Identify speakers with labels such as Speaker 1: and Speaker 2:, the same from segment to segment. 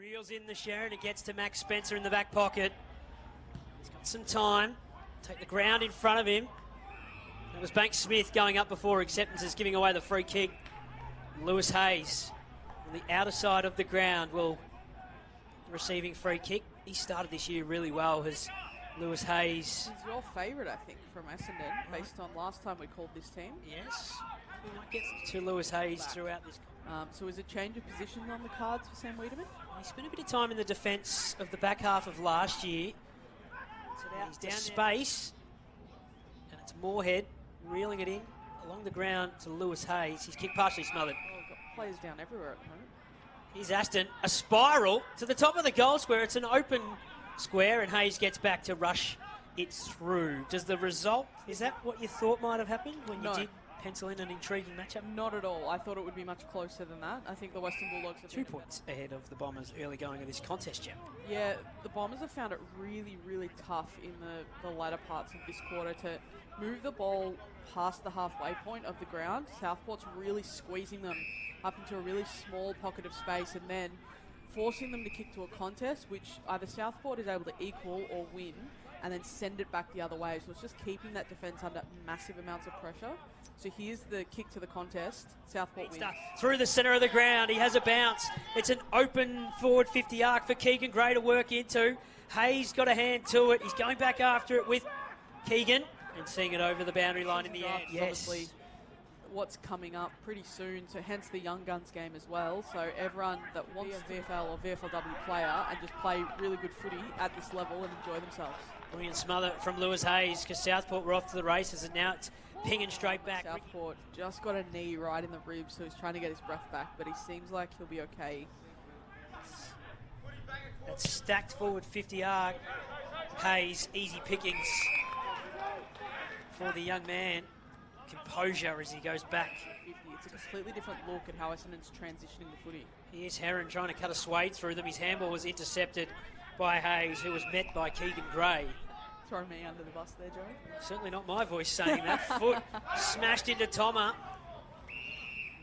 Speaker 1: Reels in the Sharon. It gets to Max Spencer in the back pocket. He's got some time. Take the ground in front of him. That was Banks Smith going up before acceptances, giving away the free kick. Lewis Hayes on the outer side of the ground will receiving free kick. He started this year really well, as Lewis Hayes.
Speaker 2: He's your favourite, I think, from Essendon, based on last time we called this team.
Speaker 1: Yes, we might get to Lewis Hayes throughout this.
Speaker 2: So is a change of position on the cards for Sam Wiedemann?
Speaker 1: He spent a bit of time in the defence of the back half of last year. So now he's down space, and it's Moorhead reeling it in along the ground to Lewis Hayes. His kick partially smothered.
Speaker 2: Oh, we've got players down everywhere at the moment.
Speaker 1: Here's Aston, a spiral to the top of the goal square. It's an open square, and Hayes gets back to rush it through. Does the result, is that what you thought might have happened when you did pencil in an intriguing matchup?
Speaker 2: Not at all. I thought it would be much closer than that. I think the Western Bulldogs have
Speaker 1: 2 points ahead of the Bombers early going of this contest, Jim.
Speaker 2: Yeah, the Bombers have found it really, really tough in the latter parts of this quarter to move the ball past the halfway point of the ground. Southport's really squeezing them up into a really small pocket of space and then forcing them to kick to a contest, which either Southport is able to equal or win, and then send it back the other way. So it's just keeping that defence under massive amounts of pressure. So here's the kick to the contest. Southport wins.
Speaker 1: Through the centre of the ground, he has a bounce. It's an open forward 50 arc for Keegan Gray to work into. Hayes got a hand to it. He's going back after it with Keegan and seeing it over the boundary line in the end. Yes.
Speaker 2: Obviously, what's coming up pretty soon, so hence the Young Guns game as well. So everyone that wants to be a VFL or VFLW player and just play really good footy at this level and enjoy themselves.
Speaker 1: Brilliant smother from Lewis Hayes, because Southport were off to the races, and now it's pinging straight back.
Speaker 2: Southport just got a knee right in the ribs, so he's trying to get his breath back, but he seems like he'll be okay.
Speaker 1: That's stacked forward 50 arc. Hayes, easy pickings for the young man. Composure as he goes back.
Speaker 2: It's a completely different look at how Essendon's transitioning the footy.
Speaker 1: Here's Heron trying to cut a swathe through them. His handball was intercepted by Hayes, who was met by Keegan Gray.
Speaker 2: Throw me under the bus there, Joe.
Speaker 1: Certainly not my voice saying that. Foot smashed into Toma.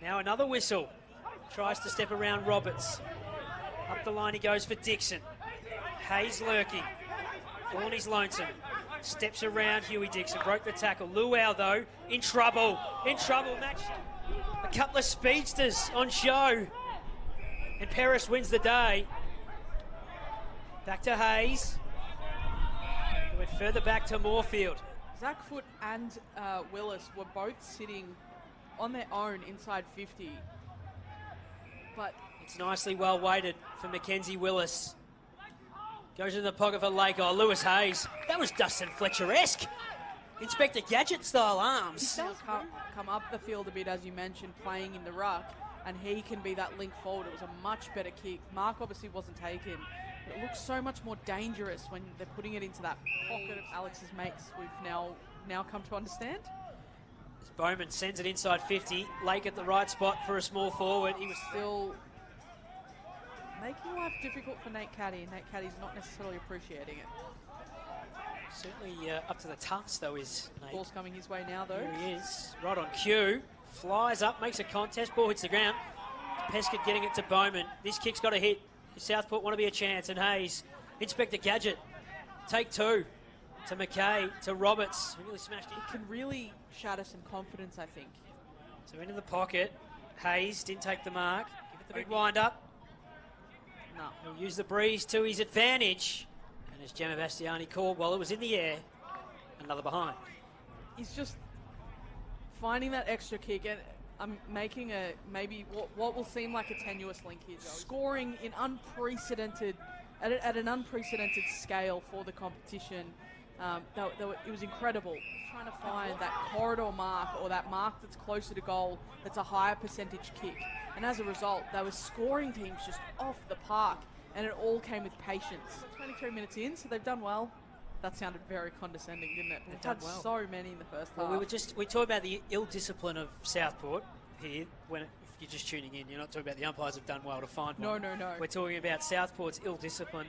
Speaker 1: Now another whistle. Tries to step around Roberts. Up the line he goes for Dixon. Hayes lurking. Horny's lonesome. Steps around Huey Dixon. Broke the tackle. Luau, though, in trouble. In trouble. Match. A couple of speedsters on show. And Paris wins the day. Back to Hayes. He went further back to Moorfield.
Speaker 2: Zach Foote and Willis were both sitting on their own inside 50. But
Speaker 1: it's nicely well weighted for Mackenzie Willis. Goes in the pocket for Lake. Oh, Lewis Hayes. That was Dustin Fletcher-esque. Inspector Gadget-style arms.
Speaker 2: He's come up the field a bit, as you mentioned, playing in the ruck, and he can be that link forward. It was a much better kick. Mark obviously wasn't taken. But it looks so much more dangerous when they're putting it into that pocket of Alex's mates we've now come to understand.
Speaker 1: As Bowman sends it inside 50. Lake at the right spot for a small forward. He was
Speaker 2: still making life difficult for Nate Caddy, and Nate Caddy's not necessarily appreciating it.
Speaker 1: Certainly up to the task, though, is Nate.
Speaker 2: Ball's coming his way now, though.
Speaker 1: Here he is, right on cue. Flies up, makes a contest, ball hits the ground. Peskett getting it to Bowman. This kick's got a hit. Southport want to be a chance, and Hayes. Inspector Gadget. Take two. To McKay, to Roberts. Who really smashed it.
Speaker 2: It can really shatter some confidence, I think.
Speaker 1: So into the pocket. Hayes didn't take the mark. Give it the big wind up.
Speaker 2: No.
Speaker 1: He'll use the breeze to his advantage. And as Gemma Bastiani called while it was in the air, another behind.
Speaker 2: He's just finding that extra kick, and I'm making a maybe what will seem like a tenuous link here, Joe. Scoring in at an unprecedented scale for the competition. It was incredible. Trying to find that corridor mark, or that mark that's closer to goal, that's a higher percentage kick. And as a result, they were scoring teams just off the park, and it all came with patience. 23 minutes in, so they've done well. That sounded very condescending, didn't it? They've had so many in the first half.
Speaker 1: We talked about the ill discipline of Southport here. If you're just tuning in, you're not talking about the umpires have done well to find one.
Speaker 2: No.
Speaker 1: We're talking about Southport's ill discipline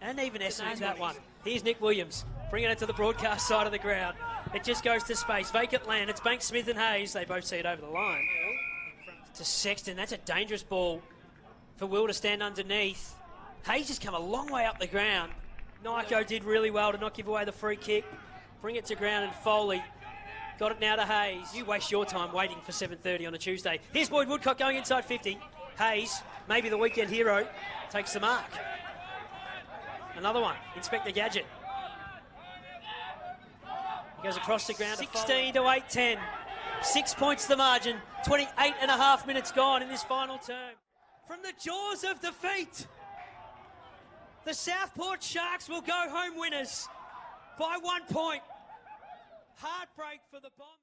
Speaker 1: and even Essendon's that one. Here's Nick Williams bringing it to the broadcast side of the ground. It just goes to space. Vacant land. It's Banks Smith and Hayes. They both see it over the line. To Sexton. That's a dangerous ball for Will to stand underneath. Hayes has come a long way up the ground. Nyko did really well to not give away the free kick. Bring it to ground, and Foley got it now to Hayes. You waste your time waiting for 7:30 on a Tuesday. Here's Boyd Woodcock going inside 50. Hayes, maybe the weekend hero, takes the mark. Another one, Inspector Gadget. He goes across the ground. 16 to 8-10. 6 points the margin. 28 and a half minutes gone in this final term. From the jaws of defeat, the Southport Sharks will go home winners by 1 point. Heartbreak for the Bombers.